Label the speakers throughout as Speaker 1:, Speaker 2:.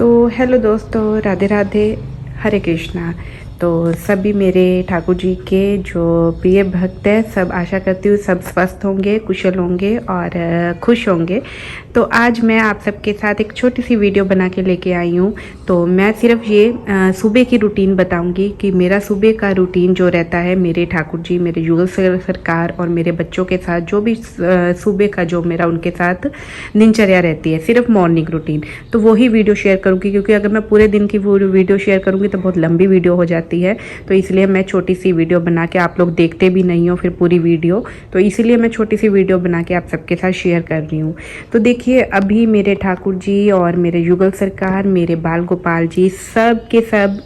Speaker 1: तो हेलो दोस्तों, राधे राधे, हरे कृष्णा। तो सभी मेरे ठाकुर जी के जो प्रिय भक्त हैं, सब आशा करती हूँ सब स्वस्थ होंगे, कुशल होंगे और खुश होंगे। तो आज मैं आप सबके साथ एक छोटी सी वीडियो बना के लेके आई हूँ। तो मैं सिर्फ ये सुबह की रूटीन बताऊँगी कि मेरा सुबह का रूटीन जो रहता है, मेरे ठाकुर जी, मेरे युगल सरकार और मेरे बच्चों के साथ जो भी सुबह का जो मेरा उनके साथ दिनचर्या रहती है, सिर्फ मॉर्निंग रूटीन, तो वही वीडियो शेयर करूँगी। क्योंकि अगर मैं पूरे दिन की वो वीडियो शेयर करूँगी तो बहुत लंबी वीडियो हो जाती है। तो इसलिए मैं छोटी सी वीडियो बना के, आप लोग देखते भी नहीं हो फिर पूरी वीडियो, तो इसीलिए मैं छोटी सी वीडियो बना के आप सबके साथ शेयर कर रही हूँ। तो देखिए, अभी मेरे ठाकुर जी और मेरे युगल सरकार, मेरे बाल गोपाल जी, सब के सब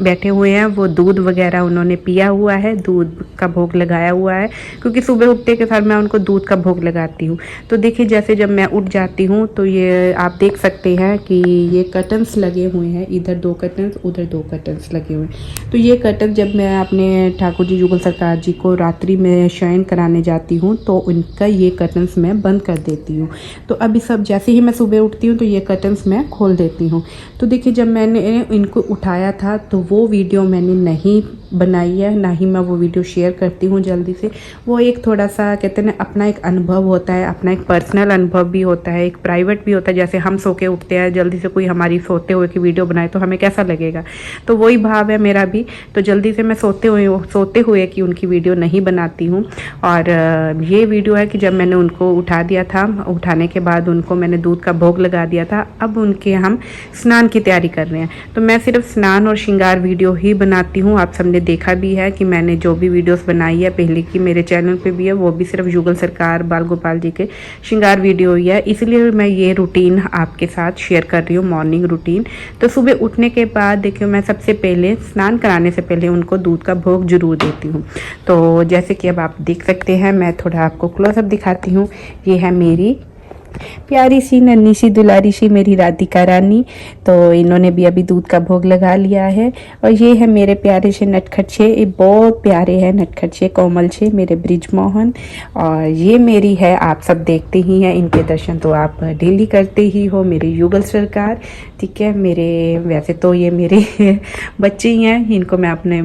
Speaker 1: बैठे हुए हैं। वो दूध वगैरह उन्होंने पिया हुआ है, दूध का भोग लगाया हुआ है, क्योंकि सुबह उठते के साथ मैं उनको दूध का भोग लगाती हूँ। तो देखिए, जैसे जब मैं उठ जाती हूँ तो ये आप देख सकते हैं कि ये कर्टन्स लगे हुए हैं, इधर 2 कर्टन्स, उधर 2 कर्टन्स लगे हुए हैं। तो ये कर्टन जब मैं अपने ठाकुर जी युगल सरकार जी को रात्रि में शयन कराने जाती हूँ तो उनका ये कर्टन्स मैं बंद कर देती हूँ। तो अभी सब जैसे ही मैं सुबह उठती हूँ तो ये कर्टन्स मैं खोल देती हूँ। तो देखिए, जब मैंने इनको उठाया था तो वो वीडियो मैंने नहीं बनाई है, ना ही मैं वो वीडियो शेयर करती हूँ जल्दी से। वो एक थोड़ा सा कहते हैं ना, अपना एक अनुभव होता है, अपना एक पर्सनल अनुभव भी होता है, एक प्राइवेट भी होता है। जैसे हम सो के उठते हैं, जल्दी से कोई हमारी सोते हुए की वीडियो बनाए तो हमें कैसा लगेगा। तो वही भाव है मेरा भी। तो जल्दी से मैं सोते हुए की उनकी वीडियो नहीं बनाती हूँ। और ये वीडियो है कि जब मैंने उनको उठा दिया था, उठाने के बाद उनको मैंने दूध का भोग लगा दिया था। अब उनके हम स्नान की तैयारी कर रहे हैं। तो मैं सिर्फ स्नान और श्रृंगार वीडियो ही बनाती हूँ। आप सबने देखा भी है कि मैंने जो भी वीडियोस बनाई है पहले की, मेरे चैनल पे भी है, वो भी सिर्फ युगल सरकार, बाल गोपाल जी के श्रृंगार वीडियो ही है। इसलिए मैं ये रूटीन आपके साथ शेयर कर रही हूँ, मॉर्निंग रूटीन। तो सुबह उठने के बाद देखिए, मैं सबसे पहले स्नान कराने से पहले उनको दूध का भोग जरूर देती हूँ। तो जैसे कि अब आप देख सकते हैं, मैं थोड़ा आपको क्लोजअप दिखाती हूँ। ये है मेरी प्यारी सी नन्ही सी दुलारी सी मेरी राधिका रानी। तो इन्होंने भी अभी दूध का भोग लगा लिया है। और ये है मेरे प्यारे से नटखट से, ये बहुत प्यारे हैं नटखट से, कोमल से, मेरे ब्रिजमोहन। और ये मेरी है, आप सब देखते ही हैं, इनके दर्शन तो आप डेली करते ही हो, मेरे युगल सरकार। ठीक है, मेरे वैसे तो ये मेरे बच्चे ही हैं, इनको मैं अपने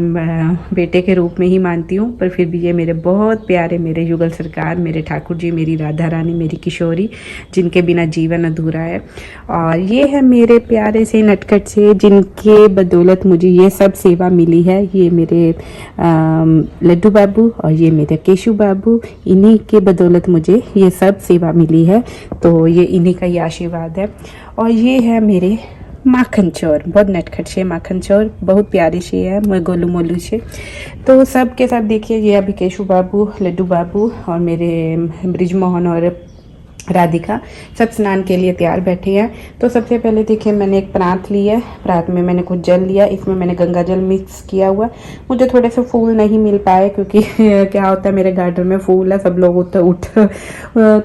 Speaker 1: बेटे के रूप में ही मानती हूँ, पर फिर भी ये मेरे बहुत प्यारे, मेरे युगल सरकार, मेरे ठाकुर जी, मेरी राधा रानी, मेरी किशोरी, जिनके बिना जीवन अधूरा है। और ये है मेरे प्यारे से नटखट से, जिनके बदौलत मुझे ये सब सेवा मिली है। ये मेरे लड्डू बाबू और ये मेरे केशु बाबू, इन्हीं के बदौलत मुझे ये सब सेवा मिली है। तो ये इन्हीं का ही आशीर्वाद है। और ये है मेरे माखन चोर, बहुत नटखट से माखन चोर, बहुत प्यारी सी है, मैं गोलू मोलू से। तो सब के साथ देखिए, ये अभी केशु बाबू, लड्डू बाबू और मेरे ब्रिजमोहन और राधिका सब स्नान के लिए तैयार बैठे हैं। तो सबसे पहले देखिए, मैंने एक प्रात ली है, प्रात में मैंने कुछ जल लिया, इसमें मैंने गंगा जल मिक्स किया हुआ। मुझे थोड़े से फूल नहीं मिल पाए, क्योंकि क्या होता है, मेरे गार्डन में फूल है, सब लोग उठ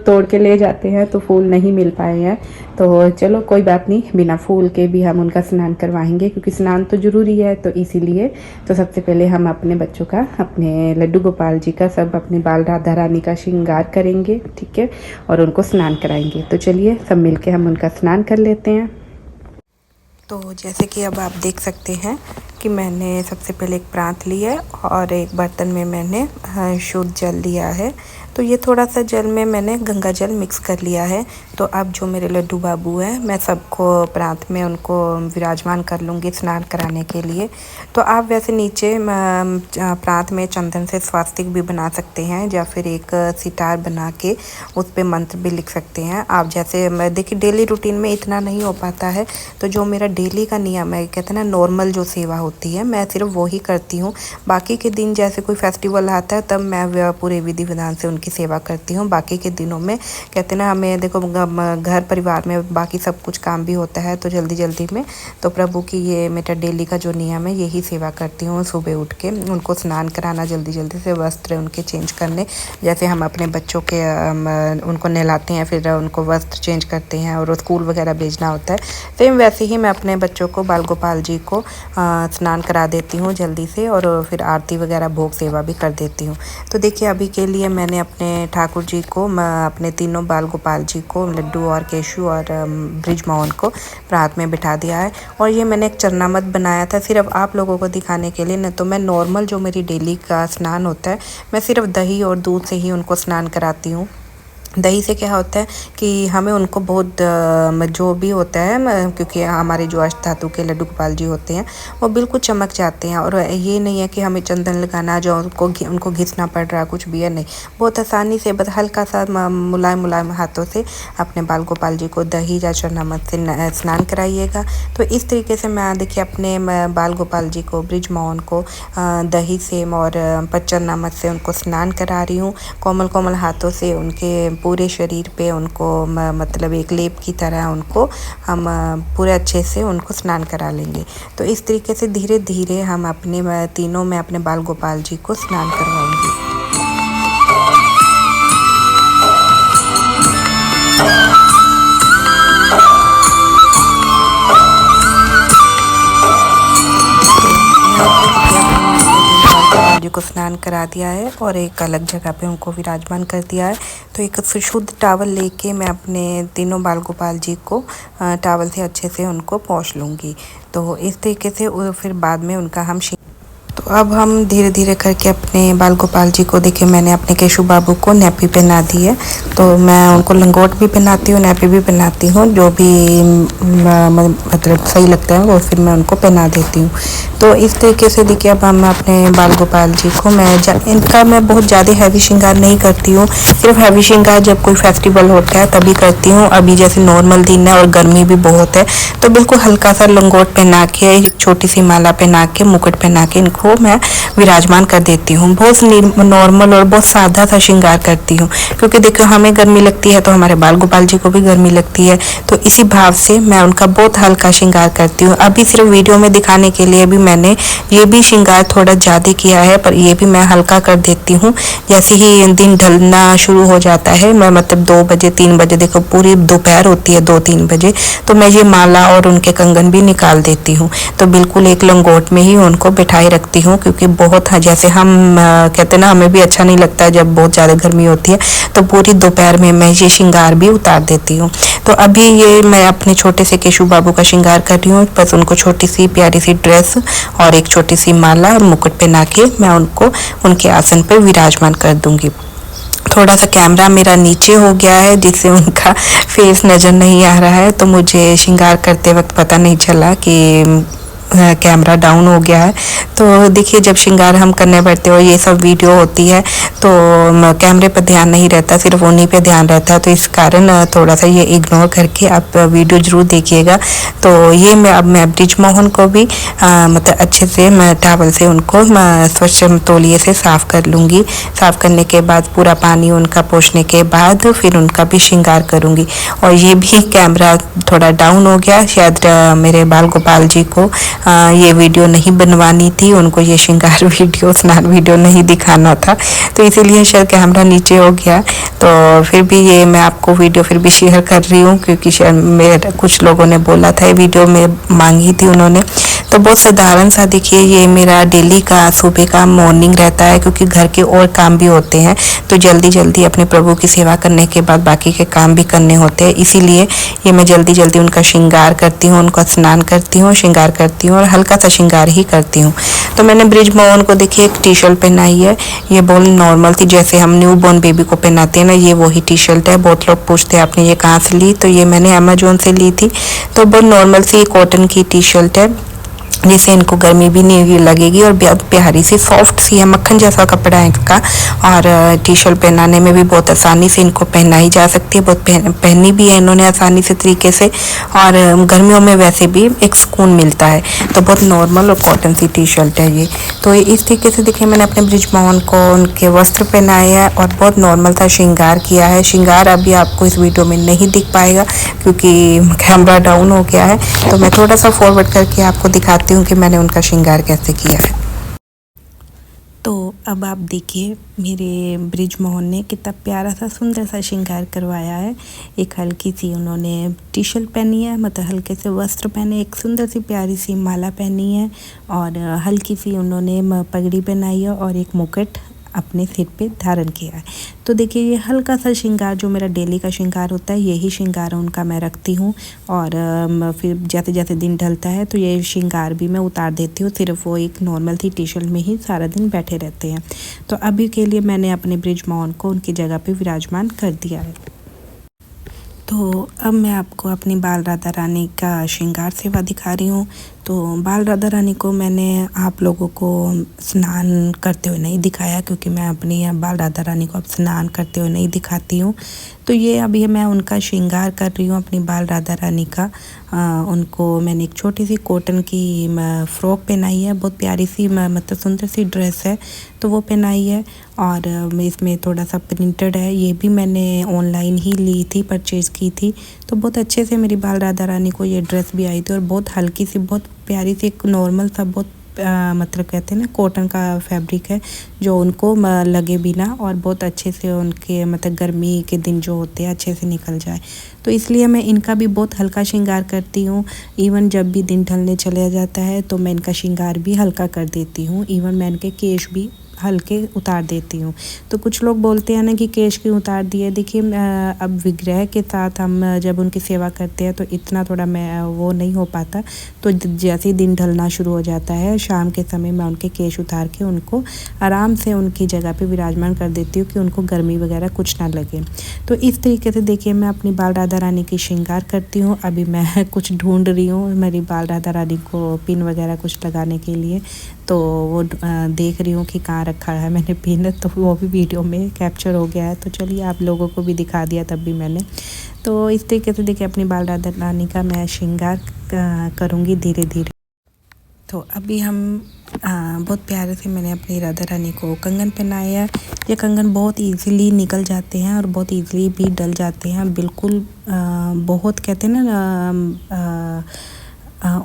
Speaker 1: तोड़ के ले जाते हैं, तो फूल नहीं मिल पाए हैं। तो चलो कोई बात नहीं, बिना फूल के भी हम उनका स्नान करवाएंगे, क्योंकि स्नान तो ज़रूरी है। तो इसीलिए तो सबसे पहले हम अपने बच्चों का, अपने लड्डू गोपाल जी का, सब अपने बाल राधा रानी का श्रृंगार करेंगे, ठीक है, और उनको स्नान कराएंगे। तो चलिए सब मिलके हम उनका स्नान कर लेते हैं। तो जैसे कि अब आप देख सकते हैं कि मैंने सबसे पहले एक प्रांत ली है और एक बर्तन में मैंने शुद्ध जल लिया है। तो ये थोड़ा सा जल में मैंने गंगा जल मिक्स कर लिया है। तो अब जो मेरे लड्डू बाबू हैं, मैं सबको प्रांत में उनको विराजमान कर लूँगी स्नान कराने के लिए। तो आप वैसे नीचे प्रांत में चंदन से स्वास्तिक भी बना सकते हैं, या फिर एक सितार बना के उस पर मंत्र भी लिख सकते हैं। आप जैसे, मैं देखिए डेली रूटीन में इतना नहीं हो पाता है, तो जो मेरा डेली का नियम है, कहते हैं ना नॉर्मल जो सेवा होती है, मैं सिर्फ वो ही करती हूँ। बाकी के दिन जैसे कोई फेस्टिवल आता है तब मैं पूरे विधि विधान से उनकी सेवा करती हूँ। बाकी के दिनों में कहते हैं ना, हमें देखो घर परिवार में बाकी सब कुछ काम भी होता है, तो जल्दी जल्दी में तो प्रभु की ये मेरा डेली का जो नियम है, यही सेवा करती हूँ। सुबह उठ के उनको स्नान कराना, जल्दी जल्दी से वस्त्र उनके चेंज करने, जैसे हम अपने बच्चों के उनको नहलाते हैं, फिर उनको वस्त्र चेंज करते हैं और स्कूल वगैरह भेजना होता है, सेम वैसे ही मैं अपने बच्चों को, बाल गोपाल जी को स्नान करा देती हूँ जल्दी से, और फिर आरती वगैरह भोग सेवा भी कर देती हूँ। तो देखिए, अभी के लिए मैंने अपने ठाकुर जी को, अपने तीनों बाल गोपाल जी को, लड्डू और केशु और ब्रिजमोहन को प्रात में बिठा दिया है। और ये मैंने एक चरनामत बनाया था सिर्फ आप लोगों को दिखाने के लिए। न तो मैं नॉर्मल जो मेरी डेली का स्नान होता है, मैं सिर्फ दही और दूध से ही उनको स्नान कराती हूँ। दही से क्या होता है कि हमें उनको बहुत जो भी होता है, क्योंकि हमारे जो अष्ट धातु के लड्डू गोपाल जी होते हैं वो बिल्कुल चमक जाते हैं। और ये नहीं है कि हमें चंदन लगाना, जो उनको घिसना पड़ रहा, कुछ भी है नहीं। बहुत आसानी से बस हल्का सा मुलायम मुलायम हाथों से अपने बाल गोपाल जी को दही या चरनामत से स्नान कराइएगा। तो इस तरीके से मैं देखिए अपने बाल गोपाल जी को, ब्रिजमोहन को दही से और चरनामत से उनको स्नान करा रही हूँ। कोमल कोमल हाथों से उनके पूरे शरीर पे उनको मतलब एक लेप की तरह उनको हम पूरे अच्छे से उनको स्नान करा लेंगे। तो इस तरीके से धीरे धीरे हम अपने तीनों में अपने बाल गोपाल जी को स्नान करवाएंगे। को स्नान करा दिया है और एक अलग जगह पे उनको विराजमान कर दिया है। तो एक शुद्ध टावल लेके मैं अपने तीनों बाल गोपाल जी को टावल से अच्छे से उनको पोंछ लूँगी। तो इस तरीके से फिर बाद में उनका हम तो अब हम धीरे धीरे करके अपने बाल गोपाल जी को, देखिए मैंने अपने केशु बाबू को नैपी पहना दी है। तो मैं उनको लंगोट भी पहनाती हूँ, नैपी भी पहनाती हूँ, जो भी मतलब सही लगता है वो फिर मैं उनको पहना देती हूँ। तो इस तरीके से देखिए अब हम अपने बाल गोपाल जी को मैं बहुत ज़्यादा हैवी श्रृंगार नहीं करती हूँ। सिर्फ हैवी श्रृंगार जब कोई फेस्टिवल होता है तभी करती हूँ। अभी जैसे नॉर्मल दिन है और गर्मी भी बहुत है, तो बिल्कुल हल्का सा लंगोट पहना के, एक छोटी सी माला पहना के, मुकुट पहना के इनको मैं विराजमान कर देती हूँ। बहुत नॉर्मल और बहुत सादा सा श्रृंगार करती हूँ, क्योंकि देखो हमें गर्मी लगती है तो हमारे बाल गोपाल जी को भी गर्मी लगती है। तो इसी भाव से मैं उनका बहुत हल्का श्रृंगार करती हूँ। अभी सिर्फ वीडियो में दिखाने के लिए भी मैंने ये भी श्रृंगार थोड़ा ज़्यादा किया है, पर ये भी मैं हल्का कर देती हूँ। जैसे ही दिन ढलना शुरू हो जाता है, मैं मतलब 2 बजे 3 बजे, देखो पूरी दोपहर होती है 2-3 बजे, तो मैं ये माला और उनके कंगन भी निकाल देती हूँ। तो बिल्कुल एक लंगोट में ही उनको बिठाई रखती हूँ, क्योंकि बहुत जैसे हम कहते हैं ना, हमें भी अच्छा नहीं लगता है जब बहुत ज़्यादा गर्मी होती है। तो पूरी दोपहर में मैं ये श्रृंगार भी उतार देती हूँ। तो अभी ये मैं अपने छोटे से केशु बाबू का श्रृंगार कर रही हूँ। बस उनको छोटी सी प्यारी सी ड्रेस और एक छोटी सी माला और मुकुट पहना के मैं उनको उनके आसन पर विराजमान कर दूंगी। थोड़ा सा कैमरा मेरा नीचे हो गया है, जिससे उनका फेस नज़र नहीं आ रहा है, तो मुझे श्रृंगार करते वक्त पता नहीं चला कि कैमरा डाउन हो गया है। तो देखिए जब श्रृंगार हम करने बैठते हो, ये सब वीडियो होती है, तो कैमरे पर ध्यान नहीं रहता, सिर्फ उन्हीं पे ध्यान रहता है। तो इस कारण थोड़ा सा ये इग्नोर करके आप वीडियो ज़रूर देखिएगा। तो ये मैं ब्रिजमोहन को भी मतलब अच्छे से मैं टावल से उनको स्वच्छ तौलिए से साफ़ कर लूँगी। साफ़ करने के बाद पूरा पानी उनका पोंछने के बाद फिर उनका भी श्रृंगार करूँगी। और ये भी कैमरा थोड़ा डाउन हो गया, शायद मेरे बाल गोपाल जी को ये वीडियो नहीं बनवानी थी, उनको ये श्रृंगार वीडियो, स्नान वीडियो नहीं दिखाना था, तो इसीलिए शायद कैमरा नीचे हो गया। तो फिर भी ये मैं आपको वीडियो फिर भी शेयर कर रही हूँ, क्योंकि शायद मेरे कुछ लोगों ने बोला था, ये वीडियो में मांगी थी उन्होंने। तो बहुत साधारण सा देखिए ये मेरा डेली का सुबह का मॉर्निंग रहता है, क्योंकि घर के और काम भी होते हैं, तो जल्दी जल्दी अपने प्रभु की सेवा करने के बाद बाकी के काम भी करने होते हैं। इसीलिए ये मैं जल्दी जल्दी उनका श्रृंगार करती हूँ, उनका स्नान करती हूँ, श्रृंगार करती हूँ और हल्का सा श्रृंगार ही करती हूँ। तो मैंने ब्रिजमोहन को देखिए एक टी शर्ट पहनाई है, ये बहुत नॉर्मल थी, जैसे हम न्यू बॉर्न बेबी को पहनाते हैं ना, ये वही टी शर्ट है। बहुत लोग पूछते हैं आपने ये कहाँ से ली, तो ये मैंने अमेजोन से ली थी। तो बहुत नॉर्मल सी कॉटन की टी शर्ट है, जिससे इनको गर्मी भी नहीं लगेगी और प्यारी सी सॉफ्ट सी है, मक्खन जैसा कपड़ा है इसका। और टी शर्ट पहनाने में भी बहुत आसानी से इनको पहनाई जा सकती है, बहुत पहनी भी है इन्होंने आसानी से तरीके से। और गर्मियों में वैसे भी एक सुकून मिलता है। तो बहुत नॉर्मल और कॉटन सी टी शर्ट है ये। तो इस तरीके से देखिए मैंने अपने ब्रिजमोहन को उनके वस्त्र पहनाए हैं और बहुत नॉर्मल सा श्रृंगार किया है। श्रृंगार अभी आपको इस वीडियो में नहीं दिख पाएगा, क्योंकि कैमरा डाउन हो गया है। तो मैं थोड़ा सा फॉरवर्ड करके आपको दिखाती हूँ कि मैंने उनका श्रृंगार कैसे किया है। तो अब आप देखिए मेरे ब्रिजमोहन ने कितना प्यारा सा सुंदर सा श्रृंगार करवाया है। एक हल्की सी उन्होंने टी शर्ट पहनी है, मतलब हल्के से वस्त्र पहने, एक सुंदर सी प्यारी सी माला पहनी है और हल्की सी उन्होंने पगड़ी पहनाई है और एक मुकुट अपने सिर पे धारण किया है। तो देखिए ये हल्का सा श्रृंगार जो मेरा डेली का श्रृंगार होता है, यही श्रृंगार उनका मैं रखती हूँ। और फिर जैसे जैसे दिन ढलता है तो ये श्रृंगार भी मैं उतार देती हूँ, सिर्फ वो एक नॉर्मल सी टी शर्ट में ही सारा दिन बैठे रहते हैं। तो अभी के लिए मैंने अपने ब्रिजमोहन को उनकी जगह पे विराजमान कर दिया है। तो अब मैं आपको अपनी बाल राधा रानी का श्रृंगार सेवा दिखा रही हूँ। तो बाल राधा रानी को मैंने आप लोगों को स्नान करते हुए नहीं दिखाया, क्योंकि मैं अपनी बाल राधा रानी को अब स्नान करते हुए नहीं दिखाती हूँ। तो ये अभी मैं उनका श्रृंगार कर रही हूँ अपनी बाल राधा रानी का। उनको मैंने एक छोटी सी कॉटन की फ़्रॉक पहनाई है, बहुत प्यारी सी मतलब सुंदर सी ड्रेस है, तो वो पहनाई है। और इसमें थोड़ा सा प्रिंटेड है, ये भी मैंने ऑनलाइन ही ली थी, परचेज़ की थी। तो बहुत अच्छे से मेरी बाल राधा रानी को ये ड्रेस भी आई थी, और बहुत हल्की सी, बहुत प्यारी सी, एक नॉर्मल सा, बहुत मतलब कहते हैं ना कॉटन का फैब्रिक है, जो उनको लगे भी ना, और बहुत अच्छे से उनके मतलब गर्मी के दिन जो होते हैं अच्छे से निकल जाए। तो इसलिए मैं इनका भी बहुत हल्का श्रृंगार करती हूँ। इवन जब भी दिन ढलने चले जाता है तो मैं इनका श्रृंगार भी हल्का कर देती हूँ। इवन मैं इनके केश भी हल्के उतार देती हूँ। तो कुछ लोग बोलते हैं ना कि केश क्यों उतार दिए। देखिए अब विग्रह के साथ हम जब उनकी सेवा करते हैं तो इतना थोड़ा मैं वो नहीं हो पाता। तो जैसे ही दिन ढलना शुरू हो जाता है, शाम के समय मैं उनके केश उतार के उनको आराम से उनकी जगह पे विराजमान कर देती हूँ कि उनको गर्मी वगैरह कुछ ना लगे। तो इस तरीके से देखिए मैं अपनी बाल राधा रानी की श्रृंगार करती हूँ। अभी मैं कुछ ढूंढ रही हूँ मेरी बाल राधा रानी को पिन वगैरह कुछ लगाने के लिए। तो वो देख रही हूँ कि कहाँ रखा है मैंने पिन, तो वो भी वीडियो में कैप्चर हो गया है। तो चलिए आप लोगों को भी दिखा दिया तब भी मैंने। तो इस तरीके से देखिए अपनी बाल राधा रानी का मैं श्रृंगार करूँगी धीरे धीरे। तो अभी हम बहुत प्यारे से मैंने अपनी राधा रानी को कंगन पहनाया है। ये कंगन बहुत इजीली निकल जाते हैं और बहुत इजीली भी डल जाते हैं। बिल्कुल बहुत कहते हैं ना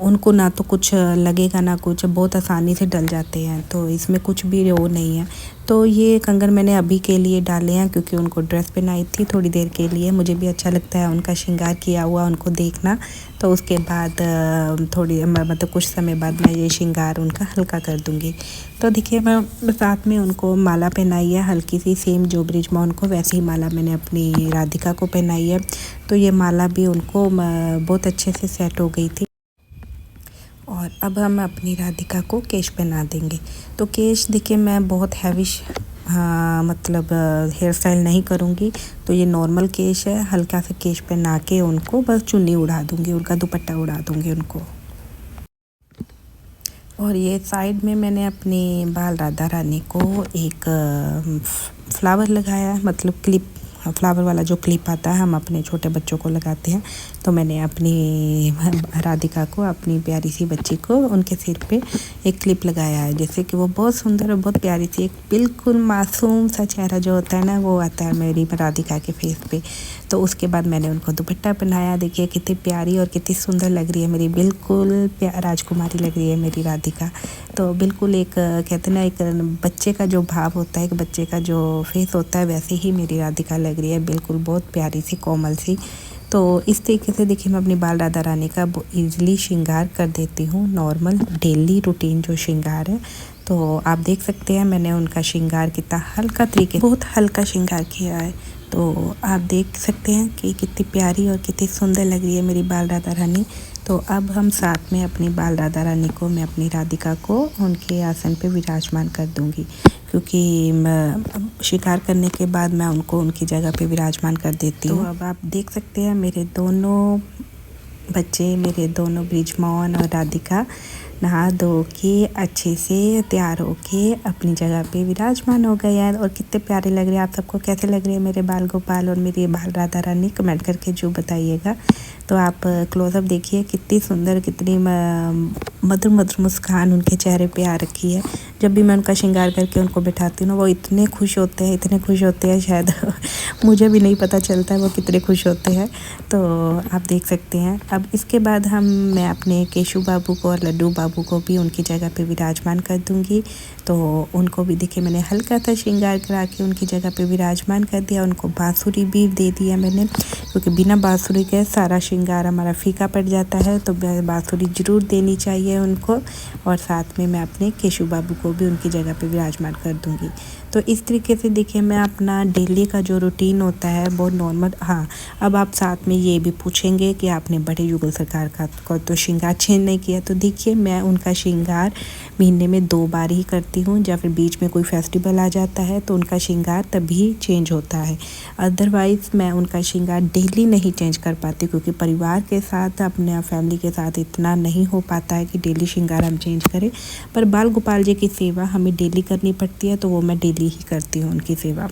Speaker 1: उनको ना तो कुछ लगेगा ना कुछ, बहुत आसानी से डल जाते हैं। तो इसमें कुछ भी वो नहीं है। तो ये कंगन मैंने अभी के लिए डाले हैं क्योंकि उनको ड्रेस पहनाई थी थोड़ी देर के लिए। मुझे भी अच्छा लगता है उनका श्रृंगार किया हुआ उनको देखना। तो उसके बाद थोड़ी मतलब कुछ समय बाद मैं ये श्रृंगार उनका हल्का कर दूँगी। तो देखिए मैं साथ में उनको माला पहनाई है हल्की सी, सेम जो ब्रिजमोहन को वैसी ही माला मैंने अपनी राधिका को पहनाई है। तो ये माला भी उनको बहुत अच्छे से सेट हो गई थी। और अब हम अपनी राधिका को केश पहना देंगे। तो केश देखिए मैं बहुत हैवी मतलब हेयर स्टाइल नहीं करूँगी। तो ये नॉर्मल केश है, हल्का सा केश पहना के उनको बस चुन्नी उड़ा दूँगी, उनका दुपट्टा उड़ा दूँगी उनको। और ये साइड में मैंने अपनी बाल राधा रानी को एक फ्लावर लगाया है, मतलब क्लिप, फ्लावर वाला जो क्लिप आता है हम अपने छोटे बच्चों को लगाते हैं। तो मैंने अपनी राधिका को, अपनी प्यारी सी बच्ची को उनके सिर पे एक क्लिप लगाया है, जैसे कि वो बहुत सुंदर और बहुत प्यारी सी एक बिल्कुल मासूम सा चेहरा जो होता है ना वो आता है मेरी राधिका के फेस पे। तो उसके बाद मैंने उनको दुपट्टा पहनाया। देखिए कितनी प्यारी और कितनी सुंदर लग रही है मेरी, बिल्कुल राजकुमारी लग रही है मेरी राधिका। तो बिल्कुल एक कहते हैं ना एक बच्चे का जो भाव होता है, एक बच्चे का जो फेस होता है, वैसे ही मेरी राधिका लग रही है, बिल्कुल बहुत प्यारी सी कोमल सी। तो इस तरीके से देखिए मैं अपनी बाल राधा रानी का ईज़िली श्रृंगार कर देती हूँ, नॉर्मल डेली रूटीन जो श्रृंगार है। तो आप देख सकते हैं मैंने उनका श्रृंगार कितना हल्का तरीके, बहुत हल्का श्रृंगार किया है। तो आप देख सकते हैं कि कितनी प्यारी और कितनी सुंदर लग रही है मेरी बाल राधा रानी। तो अब हम साथ में अपनी बाल राधा रानी को, मैं अपनी राधिका को उनके आसन पे विराजमान कर दूंगी, क्योंकि शिकार करने के बाद मैं उनको उनकी जगह पे विराजमान कर देती हूँ। तो अब आप देख सकते हैं मेरे दोनों बच्चे, मेरे दोनों ब्रिजमोहन और राधिका नहा धो के अच्छे से तैयार होके अपनी जगह पे विराजमान हो गए हैं। और कितने प्यारे लग रहे हैं। आप सबको कैसे लग रहे हैं मेरे बाल गोपाल और मेरी बाल राधा रानी, कमेंट करके जो बताइएगा। तो आप क्लोजअप देखिए कितनी सुंदर, कितनी मधुर मधुर मुस्कान उनके चेहरे पे आ रखी है। जब भी मैं उनका श्रृंगार करके उनको बैठाती हूँ ना, वो इतने खुश होते हैं, इतने खुश होते हैं, शायद मुझे भी नहीं पता चलता है वो कितने खुश होते हैं। तो आप देख सकते हैं। अब इसके बाद मैं अपने केशू बाबू को और लड्डू बाबू बाबू को भी उनकी जगह पे विराजमान कर दूंगी। तो उनको भी देखिए मैंने हल्का सा श्रृंगार करा के उनकी जगह पे विराजमान कर दिया। उनको बांसुरी भी दे दिया मैंने, क्योंकि बिना बांसुरी के सारा श्रृंगार हमारा फीका पड़ जाता है, तो बांसुरी ज़रूर देनी चाहिए उनको। और साथ में मैं अपने केशु बाबू को भी उनकी जगह पे विराजमान कर दूंगी। तो इस तरीके से देखिए मैं अपना डेली का जो रूटीन होता है बहुत नॉर्मल। हाँ, अब आप साथ में ये भी पूछेंगे कि आपने बड़े युगल सरकार का तो श्रृंगार चेंज नहीं किया। तो देखिए मैं उनका श्रृंगार महीने में 2 बार ही करती हूँ, या फिर बीच में कोई फेस्टिवल आ जाता है तो उनका श्रृंगार तभी चेंज होता है। अदरवाइज़ मैं उनका श्रृंगार डेली नहीं चेंज कर पाती, क्योंकि परिवार के साथ अपने फैमिली के साथ इतना नहीं हो पाता है कि डेली श्रृंगार हम चेंज करें। पर बाल गोपाल जी की सेवा हमें डेली करनी पड़ती है, तो वो मैं डेली ही करती हूँ उनकी सेवा।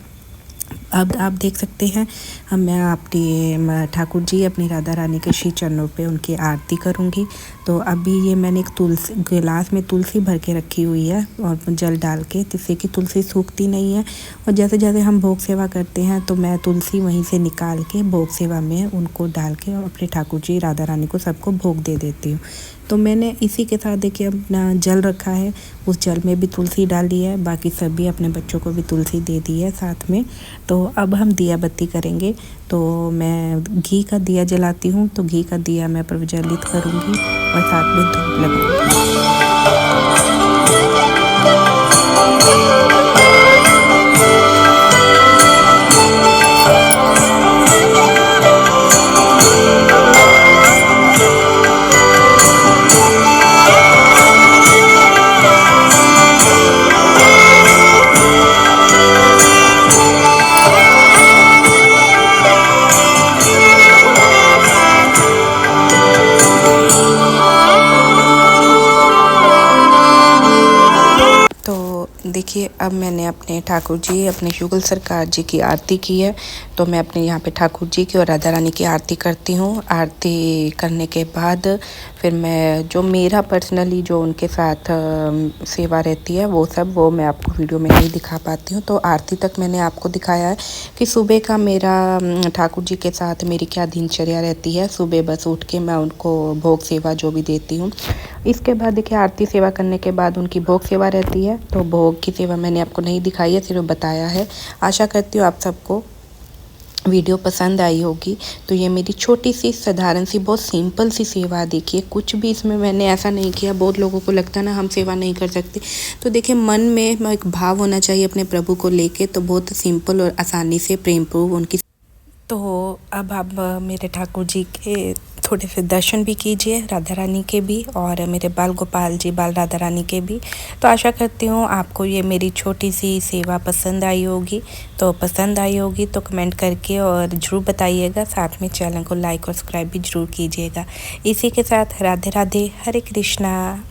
Speaker 1: अब आप देख सकते हैं मैं अपनी ठाकुर जी अपनी राधा रानी के श्री चरणों पे उनकी आरती करूँगी। तो अभी ये मैंने एक तुलसी गिलास में तुलसी भर के रखी हुई है और जल डाल के, जिससे कि तुलसी सूखती नहीं है। और जैसे जैसे हम भोग सेवा करते हैं तो मैं तुलसी वहीं से निकाल के भोग सेवा में उनको डाल के और अपने ठाकुर जी राधा रानी को सबको भोग दे देती हूँ। तो मैंने इसी के साथ देखिए अपना जल रखा है, उस जल में भी तुलसी डाली है, बाकी सभी अपने बच्चों को भी तुलसी दे दी है साथ में। तो अब हम दिया बत्ती करेंगे। तो मैं घी का दिया जलाती हूँ, तो घी का दिया मैं प्रज्वलित करूँगी और साथ में धूप लगाऊंगी। देखिए अब मैंने अपने ठाकुर जी अपने युगल सरकार जी की आरती की है। तो मैं अपने यहाँ पे ठाकुर जी की और राधा रानी की आरती करती हूँ। आरती करने के बाद फिर मैं जो मेरा पर्सनली जो उनके साथ सेवा रहती है वो मैं आपको वीडियो में नहीं दिखा पाती हूँ। तो आरती तक मैंने आपको दिखाया है कि सुबह का मेरा ठाकुर जी के साथ मेरी क्या दिनचर्या रहती है। सुबह बस उठ के मैं उनको भोग सेवा जो भी देती हूँ। इसके बाद देखिए आरती सेवा करने के बाद उनकी भोग सेवा रहती है। तो भोग की सेवा मैंने आपको नहीं दिखाई है, सिर्फ बताया है। आशा करती हूँ आप सबको वीडियो पसंद आई होगी। तो ये मेरी छोटी सी साधारण सी बहुत सिंपल सी सेवा। देखिए कुछ भी इसमें मैंने ऐसा नहीं किया। बहुत लोगों को लगता है ना हम सेवा नहीं कर सकते, तो देखिए मन में एक भाव होना चाहिए अपने प्रभु को लेके। तो बहुत सिंपल और आसानी से प्रेम पूर्व उनकी। तो अब आप मेरे ठाकुर जी के थोड़े से दर्शन भी कीजिए, राधा रानी के भी और मेरे बाल गोपाल जी बाल राधा रानी के भी। तो आशा करती हूँ आपको ये मेरी छोटी सी सेवा पसंद आई होगी। तो पसंद आई होगी तो कमेंट करके और ज़रूर बताइएगा। साथ में चैनल को लाइक और सब्सक्राइब भी ज़रूर कीजिएगा। इसी के साथ राधे राधे, हरे कृष्णा।